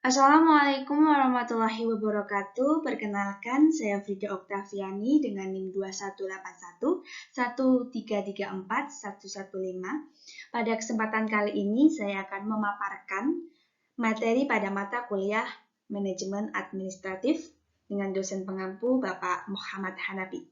Assalamualaikum warahmatullahi wabarakatuh. Perkenalkan, saya Frida Oktaviani dengan NIM 2181 1334115. Pada kesempatan kali ini, saya akan memaparkan materi pada mata kuliah Manajemen Administratif dengan dosen pengampu Bapak Muhammad Hanafi.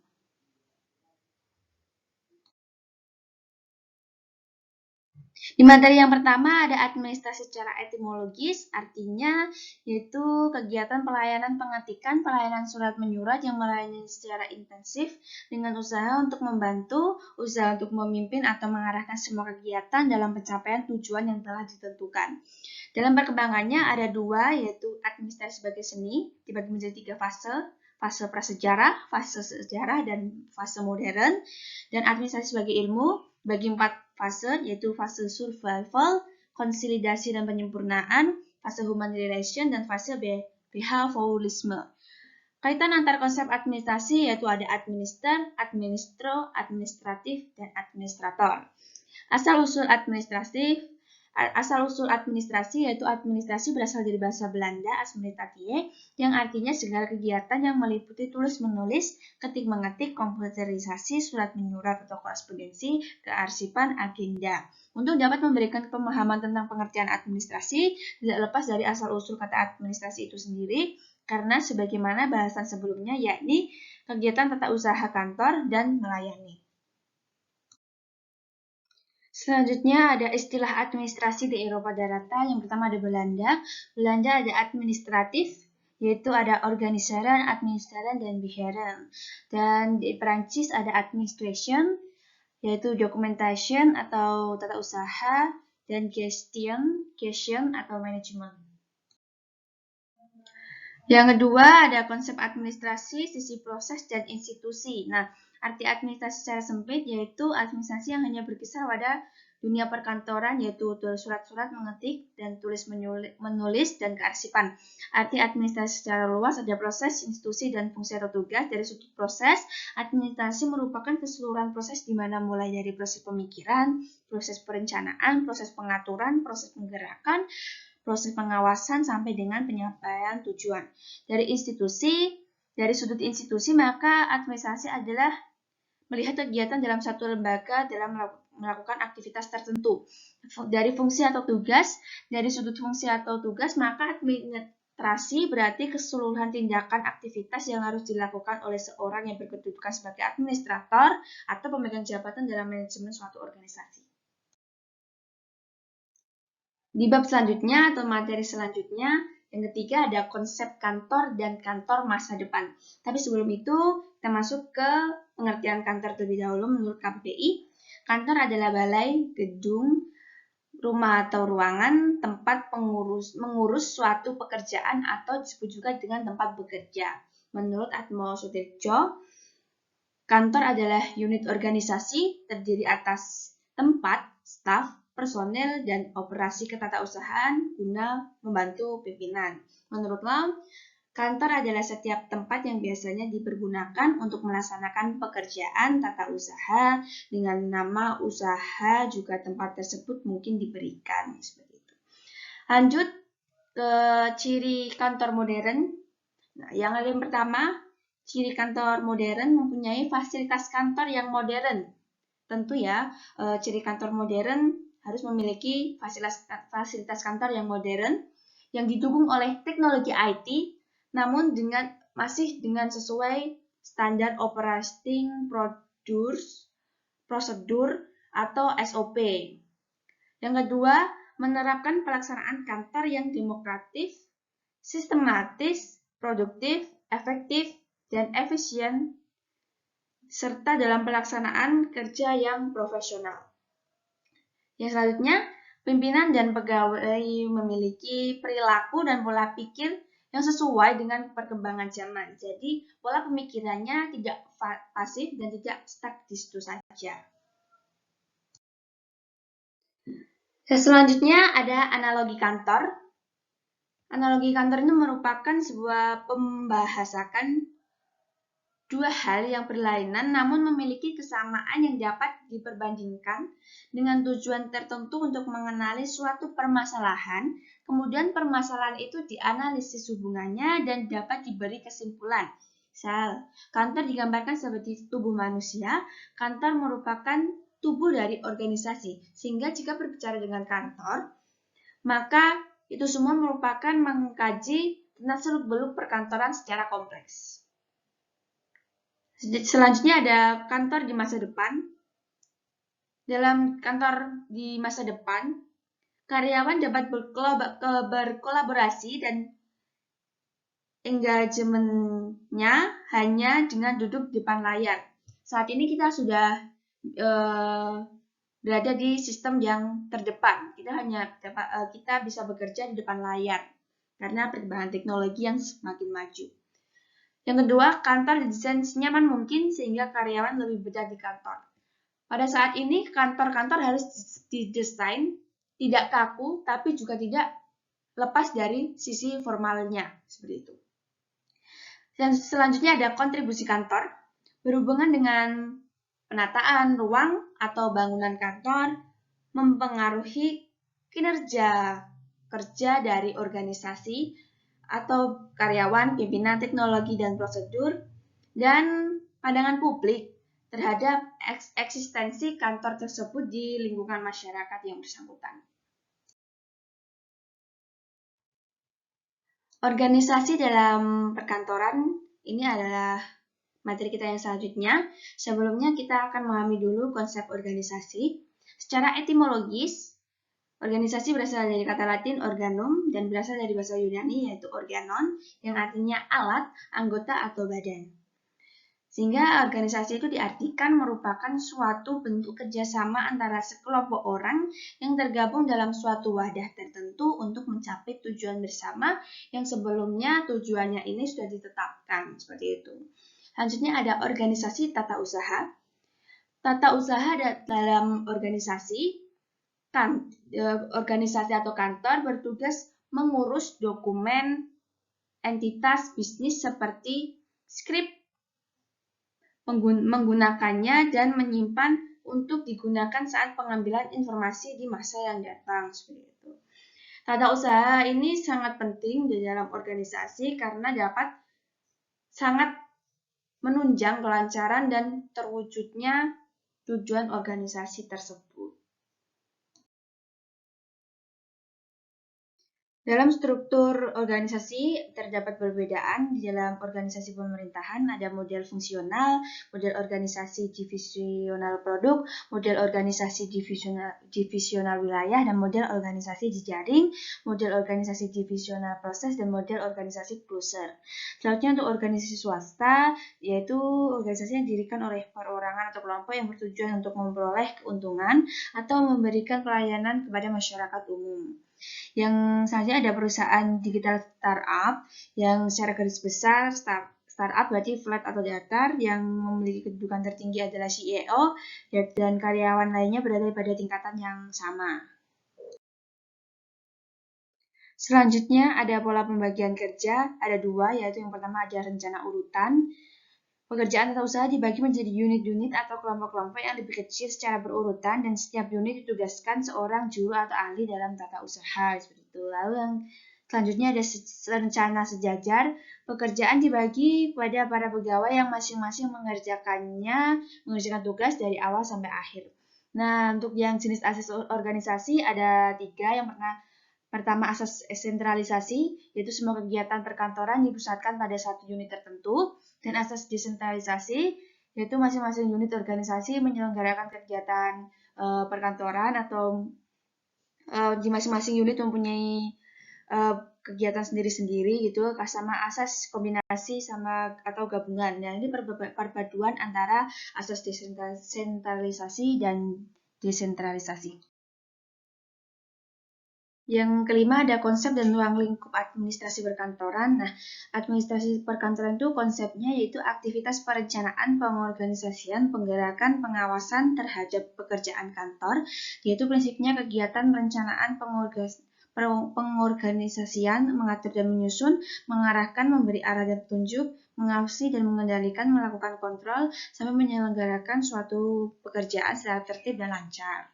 Di materi yang pertama ada administrasi secara etimologis, artinya yaitu kegiatan pelayanan pengetikan, pelayanan surat menyurat yang melayani secara intensif dengan usaha untuk membantu, usaha untuk memimpin atau mengarahkan semua kegiatan dalam pencapaian tujuan yang telah ditentukan. Dalam perkembangannya ada dua, yaitu administrasi sebagai seni, dibagi menjadi 3 fase, fase prasejarah, fase sejarah, dan fase modern, dan administrasi sebagai ilmu bagi 4 fase, yaitu fase survival, konsolidasi dan penyempurnaan, fase human relation, dan fase behaviorisme. Kaitan antar konsep administrasi yaitu ada administer, administro, administratif, dan administrator. Asal-usul administrasi yaitu administrasi berasal dari bahasa Belanda administratie yang artinya segala kegiatan yang meliputi tulis-menulis, ketik-mengetik, komputerisasi, surat menyurat atau korespondensi, kearsipan, agenda. Untuk dapat memberikan pemahaman tentang pengertian administrasi, tidak lepas dari asal-usul kata administrasi itu sendiri, karena sebagaimana bahasan sebelumnya yakni kegiatan tata usaha kantor dan melayani. Selanjutnya ada istilah administrasi di Eropa Daratan. Yang pertama ada Belanda. Belanda ada administratif, yaitu ada organiseren, administreren, dan beheren. Dan di Perancis ada administration, yaitu documentation atau tata usaha, dan gestion atau manajemen. Yang kedua ada konsep administrasi, sisi proses, dan institusi. Nah, arti administrasi secara sempit yaitu administrasi yang hanya berkisar pada dunia perkantoran, yaitu surat-surat mengetik dan tulis menulis dan kearsipan. Arti administrasi secara luas ada proses, institusi, dan fungsi atau tugas. Dari sudut proses, administrasi merupakan keseluruhan proses di mana mulai dari proses pemikiran, proses perencanaan, proses pengaturan, proses penggerakan, proses pengawasan sampai dengan penyampaian tujuan. Dari sudut institusi, maka administrasi adalah melihat kegiatan dalam satu lembaga dalam melakukan aktivitas tertentu. Dari fungsi atau tugas, dari sudut fungsi atau tugas, maka administrasi berarti keseluruhan tindakan aktivitas yang harus dilakukan oleh seorang yang berkedudukan sebagai administrator atau pemegang jabatan dalam manajemen suatu organisasi. Di bab selanjutnya atau materi selanjutnya, yang ketiga ada konsep kantor dan kantor masa depan. Tapi sebelum itu, kita masuk ke pengertian kantor terlebih dahulu menurut KPPI. Kantor adalah balai, gedung, rumah atau ruangan, tempat mengurus suatu pekerjaan atau disebut juga dengan tempat bekerja. Menurut Atmo Sutirjo, kantor adalah unit organisasi terdiri atas tempat, staf, personel, dan operasi ketatausahaan guna membantu pimpinan. Menurut Lam, kantor adalah setiap tempat yang biasanya dipergunakan untuk melaksanakan pekerjaan tata usaha dengan nama usaha juga tempat tersebut mungkin diberikan. Seperti itu. Lanjut ke ciri kantor modern. Nah, yang pertama, ciri kantor modern mempunyai fasilitas kantor yang modern. Tentu ya, ciri kantor modern harus memiliki fasilitas kantor yang modern yang didukung oleh teknologi IT, namun masih dengan sesuai standar operating prosedur atau SOP. Yang kedua, menerapkan pelaksanaan kantor yang demokratis, sistematis, produktif, efektif, dan efisien, serta dalam pelaksanaan kerja yang profesional. Yang selanjutnya, pimpinan dan pegawai memiliki perilaku dan pola pikir yang sesuai dengan perkembangan zaman. Jadi, pola pemikirannya tidak pasif dan tidak stuck di situ saja. Selanjutnya ada analogi kantor. Analogi kantor ini merupakan sebuah pembahasakan dua hal yang berlainan namun memiliki kesamaan yang dapat diperbandingkan dengan tujuan tertentu untuk mengenali suatu permasalahan. Kemudian permasalahan itu dianalisis hubungannya dan dapat diberi kesimpulan. Misal, kantor digambarkan seperti tubuh manusia. Kantor merupakan tubuh dari organisasi. Sehingga jika berbicara dengan kantor, maka itu semua merupakan mengkaji tentang seluk-beluk perkantoran secara kompleks. Selanjutnya ada kantor di masa depan. Dalam kantor di masa depan, karyawan dapat berkolaborasi dan engagementnya hanya dengan duduk di depan layar. Saat ini kita sudah berada di sistem yang terdepan. Kita bisa bekerja di depan layar karena perkembangan teknologi yang semakin maju. Yang kedua, kantor didesain senyaman mungkin sehingga karyawan lebih betah di kantor. Pada saat ini, kantor-kantor harus didesain tidak kaku, tapi juga tidak lepas dari sisi formalnya, seperti itu. Dan selanjutnya ada kontribusi kantor, berhubungan dengan penataan ruang atau bangunan kantor, mempengaruhi kinerja kerja dari organisasi, atau karyawan, pimpinan, teknologi, dan prosedur, dan pandangan publik terhadap eksistensi kantor tersebut di lingkungan masyarakat yang bersangkutan. Organisasi dalam perkantoran ini adalah materi kita yang selanjutnya. Sebelumnya kita akan memahami dulu konsep organisasi. Secara etimologis, organisasi berasal dari kata Latin organum dan berasal dari bahasa Yunani yaitu organon yang artinya alat, anggota atau badan. Sehingga organisasi itu diartikan merupakan suatu bentuk kerjasama antara sekelompok orang yang tergabung dalam suatu wadah tertentu untuk mencapai tujuan bersama yang sebelumnya tujuannya ini sudah ditetapkan, seperti itu. Selanjutnya ada organisasi tata usaha. Tata usaha dalam organisasi atau kantor bertugas mengurus dokumen entitas bisnis seperti skrip, menggunakannya dan menyimpan untuk digunakan saat pengambilan informasi di masa yang datang, seperti itu. Tata usaha ini sangat penting di dalam organisasi karena dapat sangat menunjang kelancaran dan terwujudnya tujuan organisasi tersebut. Dalam struktur organisasi terdapat perbedaan. Di dalam organisasi pemerintahan ada model fungsional, model organisasi divisional produk, model organisasi divisional wilayah, dan model organisasi jejaring, model organisasi divisional proses, dan model organisasi cluster. Selanjutnya untuk organisasi swasta, yaitu organisasi yang didirikan oleh perorangan atau kelompok yang bertujuan untuk memperoleh keuntungan atau memberikan pelayanan kepada masyarakat umum. Yang selanjutnya ada perusahaan digital startup yang secara garis besar startup berarti flat atau datar, yang memiliki kedudukan tertinggi adalah CEO dan karyawan lainnya berada pada tingkatan yang sama. Selanjutnya ada pola pembagian kerja, ada dua, yaitu yang pertama ada rencana urutan. Pekerjaan tata usaha dibagi menjadi unit-unit atau kelompok-kelompok yang lebih kecil secara berurutan dan setiap unit ditugaskan seorang juru atau ahli dalam tata usaha, seperti itu. Lalu yang selanjutnya ada rencana sejajar. Pekerjaan dibagi pada para pegawai yang masing-masing mengerjakan tugas dari awal sampai akhir. Nah, untuk yang jenis asas organisasi ada 3. Yang pertama asas sentralisasi, yaitu semua kegiatan perkantoran dipusatkan pada satu unit tertentu. Dan asas desentralisasi, yaitu masing-masing unit organisasi menyelenggarakan kegiatan perkantoran atau di masing-masing unit mempunyai kegiatan sendiri-sendiri gitu, sama asas kombinasi sama atau gabungan. Nah, ini perpaduan antara asas sentralisasi dan desentralisasi. Yang kelima ada konsep dan ruang lingkup administrasi perkantoran. Nah, administrasi perkantoran itu konsepnya yaitu aktivitas perencanaan, pengorganisasian, penggerakan, pengawasan terhadap pekerjaan kantor, yaitu prinsipnya kegiatan perencanaan, pengorganisasian, mengatur dan menyusun, mengarahkan, memberi arah dan petunjuk, mengawasi dan mengendalikan, melakukan kontrol, sampai menyelenggarakan suatu pekerjaan secara tertib dan lancar.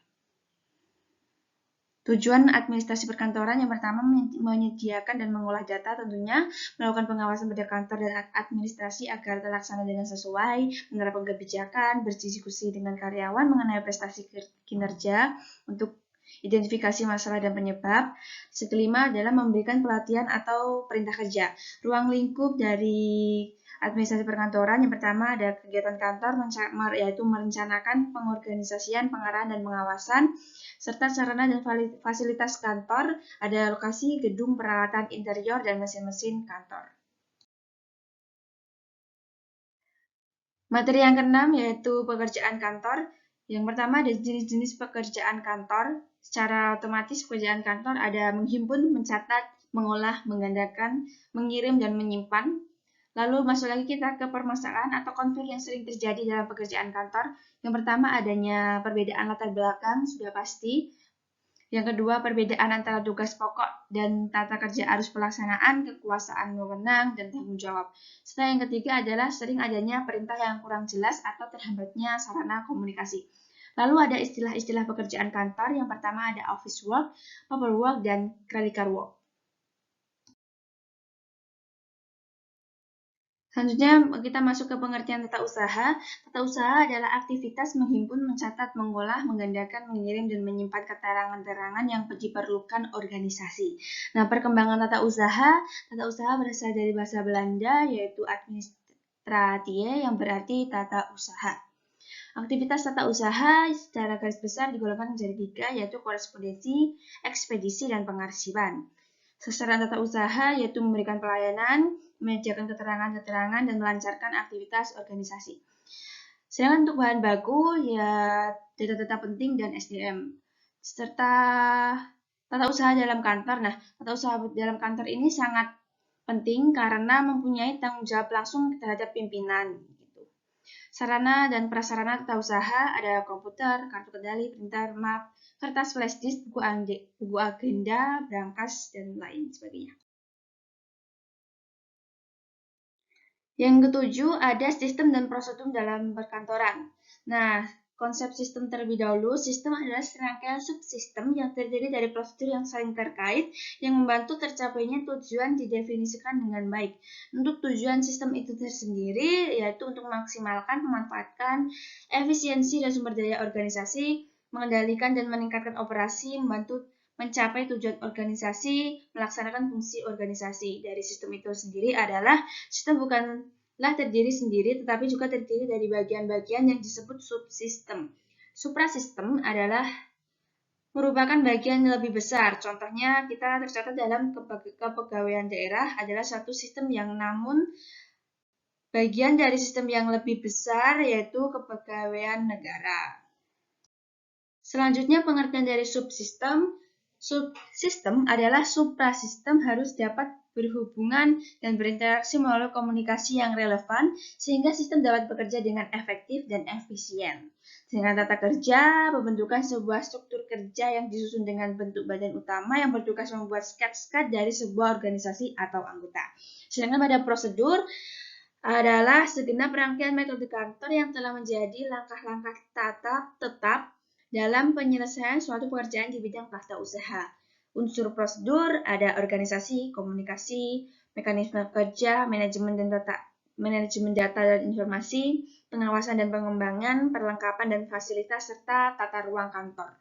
Tujuan administrasi perkantoran yang pertama menyediakan dan mengolah data, tentunya melakukan pengawasan pada kantor dan administrasi agar terlaksana dengan sesuai, menerapkan kebijakan, berdiskusi dengan karyawan mengenai prestasi kinerja untuk identifikasi masalah dan penyebab. Kelima adalah memberikan pelatihan atau perintah kerja. Ruang lingkup dari administrasi perkantoran yang pertama ada kegiatan kantor, yaitu merencanakan pengorganisasian, pengarahan, dan pengawasan, serta sarana dan fasilitas kantor, ada lokasi, gedung, peralatan interior, dan mesin-mesin kantor. Materi yang keenam yaitu pekerjaan kantor. Yang pertama ada jenis-jenis pekerjaan kantor. Secara otomatis pekerjaan kantor ada menghimpun, mencatat, mengolah, menggandakan, mengirim, dan menyimpan. Lalu masuk lagi kita ke permasalahan atau konflik yang sering terjadi dalam pekerjaan kantor. Yang pertama adanya perbedaan latar belakang, sudah pasti. Yang kedua, perbedaan antara tugas pokok dan tata kerja arus pelaksanaan, kekuasaan wewenang, dan tanggung jawab. Serta yang ketiga adalah sering adanya perintah yang kurang jelas atau terhambatnya sarana komunikasi. Lalu ada istilah-istilah pekerjaan kantor. Yang pertama ada office work, paperwork, dan clerical work. Selanjutnya kita masuk ke pengertian tata usaha. Tata usaha adalah aktivitas menghimpun, mencatat, mengolah, menggandakan, mengirim, dan menyimpan keterangan-keterangan yang diperlukan organisasi. Nah, perkembangan tata usaha berasal dari bahasa Belanda yaitu administratie yang berarti tata usaha. Aktivitas tata usaha secara garis besar digolongkan menjadi 3 yaitu korespondensi, ekspedisi, dan pengarsipan. Sasaran tata usaha yaitu memberikan pelayanan, menyediakan keterangan-keterangan, dan melancarkan aktivitas organisasi. Sedangkan untuk bahan baku ya data-data penting dan SDM. Serta tata usaha dalam kantor. Nah, tata usaha dalam kantor ini sangat penting karena mempunyai tanggung jawab langsung terhadap pimpinan. Sarana dan prasarana tata usaha ada komputer, kartu kendali, printer, map, kertas flash disk, buku agenda, brankas, dan lain sebagainya. Yang ketujuh ada sistem dan prosedur dalam perkantoran. Nah, konsep sistem terlebih dahulu. Sistem adalah serangkaian subsistem yang terdiri dari prosedur yang saling terkait yang membantu tercapainya tujuan didefinisikan dengan baik. Untuk tujuan sistem itu tersendiri yaitu untuk memaksimalkan, memanfaatkan efisiensi dan sumber daya organisasi, mengendalikan dan meningkatkan operasi, membantu mencapai tujuan organisasi, melaksanakan fungsi organisasi. Dari sistem itu sendiri adalah sistem bukanlah terdiri sendiri, tetapi juga terdiri dari bagian-bagian yang disebut subsistem. Suprasistem adalah merupakan bagian yang lebih besar. Contohnya kita tercatat dalam kepegawaian daerah adalah satu sistem yang namun bagian dari sistem yang lebih besar yaitu kepegawaian negara. Selanjutnya pengertian dari subsistem. Subsistem adalah suprasistem harus dapat berhubungan dan berinteraksi melalui komunikasi yang relevan sehingga sistem dapat bekerja dengan efektif dan efisien. Dengan tata kerja, pembentukan sebuah struktur kerja yang disusun dengan bentuk badan utama yang bertugas membuat sketsa dari sebuah organisasi atau anggota. Sedangkan pada prosedur adalah segenap rangkaian metode kantor yang telah menjadi langkah-langkah tetap dalam penyelesaian suatu pekerjaan di bidang tata usaha. Unsur prosedur ada organisasi, komunikasi, mekanisme kerja, manajemen data dan informasi, pengawasan dan pengembangan, perlengkapan dan fasilitas, serta tata ruang kantor.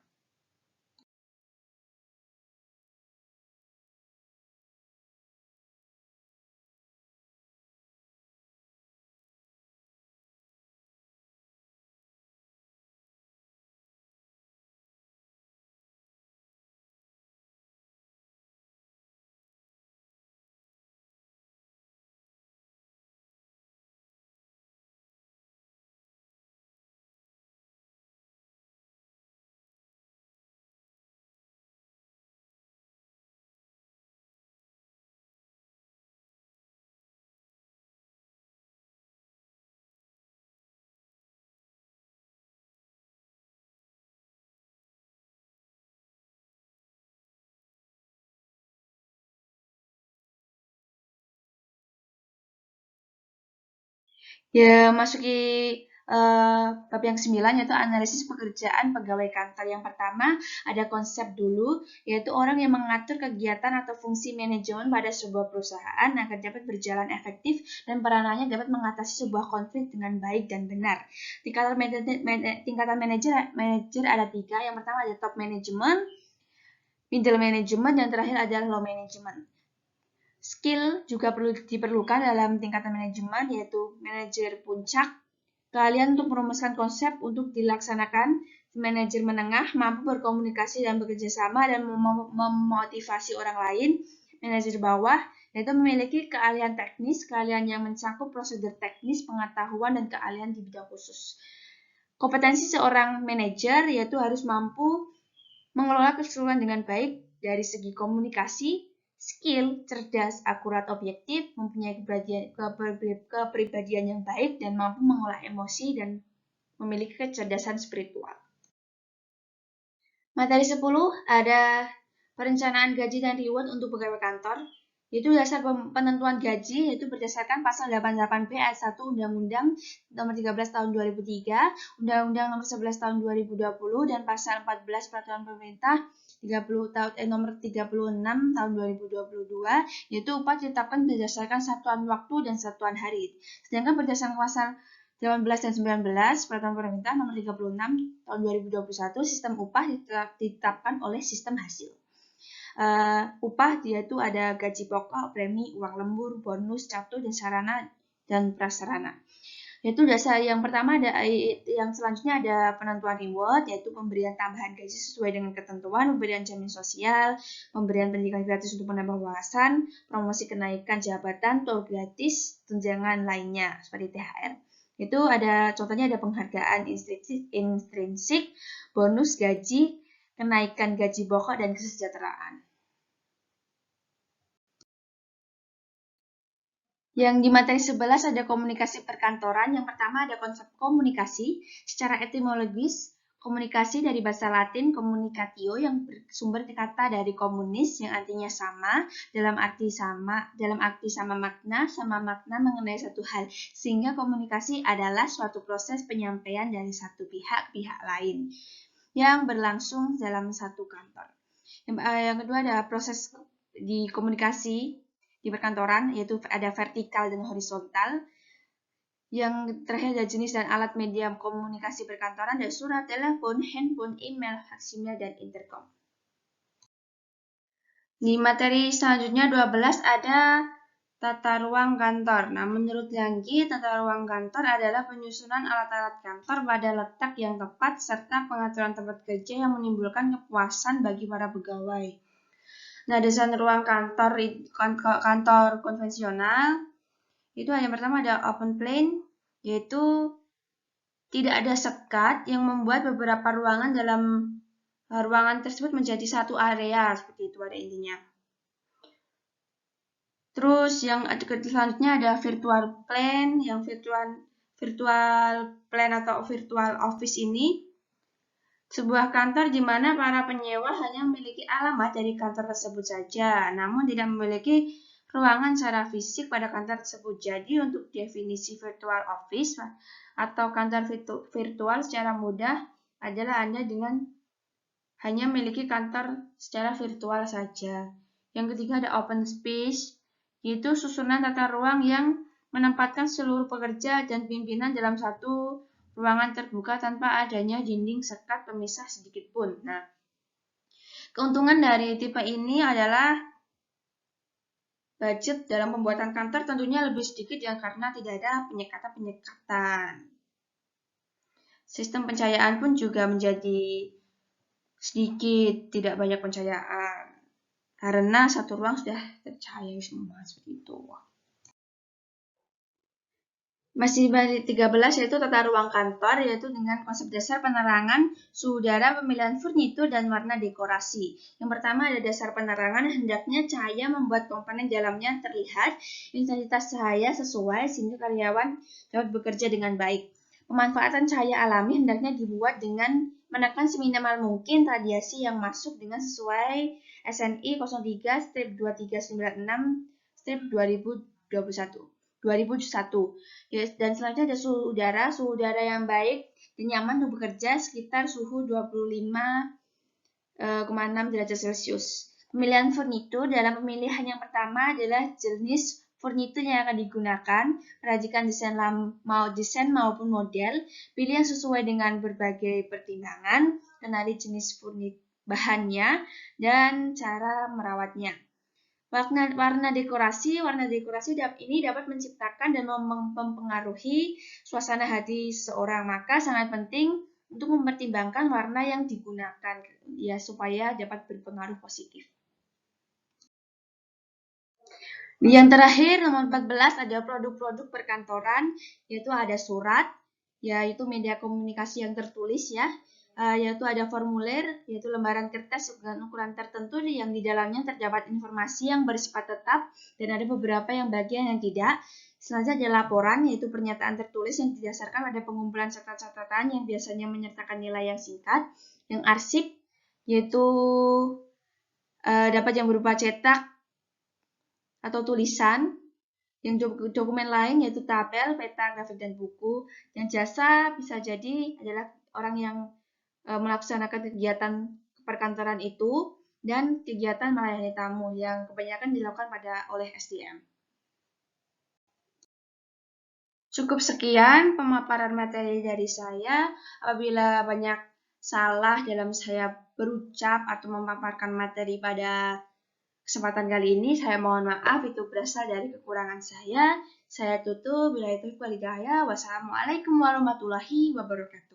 Ya, masuki bab yang 9 yaitu analisis pekerjaan pegawai kantor. Yang pertama, ada konsep dulu, yaitu orang yang mengatur kegiatan atau fungsi manajemen pada sebuah perusahaan agar dapat berjalan efektif dan peranannya dapat mengatasi sebuah konflik dengan baik dan benar. Tingkatan manajer ada 3. Yang pertama ada top management, middle management, dan terakhir adalah low management. Skill juga perlu diperlukan dalam tingkatan manajemen, yaitu manajer puncak, keahlian untuk merumuskan konsep untuk dilaksanakan, manajer menengah, mampu berkomunikasi dan bekerja sama dan memotivasi orang lain, manajer bawah, yaitu memiliki keahlian teknis, keahlian yang mencakup prosedur teknis, pengetahuan, dan keahlian di bidang khusus. Kompetensi seorang manajer yaitu harus mampu mengelola keseluruhan dengan baik dari segi komunikasi, skill, cerdas, akurat, objektif, mempunyai kepribadian yang baik, dan mampu mengolah emosi dan memiliki kecerdasan spiritual. Materi 10 ada perencanaan gaji dan reward untuk pegawai kantor, yaitu dasar penentuan gaji, yaitu berdasarkan pasal 88B ayat 1 Undang-Undang nomor 13 tahun 2003, Undang-Undang nomor 11 tahun 2020, dan pasal 14 Peraturan Pemerintah nomor 36 tahun 2022, yaitu upah ditetapkan berdasarkan satuan waktu dan satuan hari. Sedangkan berdasarkan pasal 18 dan 19 Peraturan Pemerintah nomor 36 tahun 2021, sistem upah ditetapkan oleh sistem hasil. Upah yaitu ada gaji pokok, premi, uang lembur, bonus, catur, dan sarana dan prasarana. Yaitu dasar yang pertama ada yang selanjutnya ada penentuan reward, yaitu pemberian tambahan gaji sesuai dengan ketentuan, pemberian jaminan sosial, pemberian pendidikan gratis untuk menambah wawasan, promosi kenaikan jabatan, tour gratis, tunjangan lainnya seperti THR. Itu ada contohnya ada penghargaan intrinsik, bonus gaji, kenaikan gaji pokok, dan kesejahteraan. Yang di materi 11 ada komunikasi perkantoran. Yang pertama ada konsep komunikasi. Secara etimologis, komunikasi dari bahasa Latin communicatio yang bersumber kata dari komunis yang artinya sama, dalam arti sama makna mengenai satu hal. Sehingga komunikasi adalah suatu proses penyampaian dari satu pihak ke pihak lain yang berlangsung dalam satu kantor. Yang kedua ada proses di komunikasi di perkantoran, yaitu ada vertikal dan horizontal. Yang terakhir ada jenis dan alat media komunikasi perkantoran, ada surat, telepon, handphone, email, faksimil, dan intercom. Di materi selanjutnya 12 ada tata ruang kantor. Nah, menurut Langgi, tata ruang kantor adalah penyusunan alat-alat kantor pada letak yang tepat serta pengaturan tempat kerja yang menimbulkan kepuasan bagi para pegawai. Nah, desain ruang kantor konvensional itu yang pertama ada open plan, yaitu tidak ada sekat yang membuat beberapa ruangan dalam ruangan tersebut menjadi satu area, seperti itu pada intinya. Terus yang selanjutnya ada virtual plan, yang virtual plan atau virtual office ini sebuah kantor di mana para penyewa hanya memiliki alamat dari kantor tersebut saja, namun tidak memiliki ruangan secara fisik pada kantor tersebut. Jadi untuk definisi virtual office atau kantor virtual secara mudah adalah Anda dengan hanya memiliki kantor secara virtual saja. Yang ketiga ada open space, yaitu susunan tata ruang yang menempatkan seluruh pekerja dan pimpinan dalam satu ruangan terbuka tanpa adanya dinding sekat pemisah sedikit pun. Nah, keuntungan dari tipe ini adalah budget dalam pembuatan kantor tentunya lebih sedikit ya karena tidak ada penyekatan-penyekatan. Sistem pencahayaan pun juga menjadi sedikit, tidak banyak pencahayaan. Karena satu ruang sudah tercahaya semua seperti itu. Masih di 13 yaitu tata ruang kantor, yaitu dengan konsep dasar penerangan, suhu udara, pemilihan furnitur, dan warna dekorasi. Yang pertama ada dasar penerangan, hendaknya cahaya membuat komponen dalamnya terlihat, intensitas cahaya sesuai sehingga karyawan dapat bekerja dengan baik. Pemanfaatan cahaya alami hendaknya dibuat dengan menekan seminimal mungkin radiasi yang masuk dengan sesuai SNI 03/2396/2021. 2021. Ya, dan selanjutnya ada suhu udara. Suhu udara yang baik dan nyaman untuk bekerja sekitar suhu 25,6 derajat Celcius. Pemilihan furnitur dalam pemilihan yang pertama adalah jenis furnitur yang akan digunakan, racikan desain maupun model, pilih yang sesuai dengan berbagai pertimbangan, kenali jenis furnitur bahannya, dan cara merawatnya. Warna dekorasi ini dapat menciptakan dan mempengaruhi suasana hati seseorang. Maka sangat penting untuk mempertimbangkan warna yang digunakan ya supaya dapat berpengaruh positif. Yang terakhir nomor 14 ada produk-produk perkantoran, yaitu ada surat, yaitu media komunikasi yang tertulis ya. Yaitu ada formulir, yaitu lembaran kertas dengan ukuran tertentu yang di dalamnya terdapat informasi yang bersifat tetap dan ada beberapa yang bagian yang tidak. Selanjutnya ada laporan, yaitu pernyataan tertulis yang didasarkan pada pengumpulan serta catatan yang biasanya menyertakan nilai yang singkat. Yang arsip, yaitu dapat yang berupa cetak atau tulisan. Yang dokumen lain yaitu tabel, peta, grafik, dan buku. Yang jasa bisa jadi adalah orang yang melaksanakan kegiatan perkantoran itu dan kegiatan melayani tamu yang kebanyakan dilakukan oleh SDM. Cukup sekian pemaparan materi dari saya. Apabila banyak salah dalam saya berucap atau memaparkan materi pada kesempatan kali ini, saya mohon maaf, itu berasal dari kekurangan saya. Saya tutup. Wassalamualaikum warahmatullahi wabarakatuh.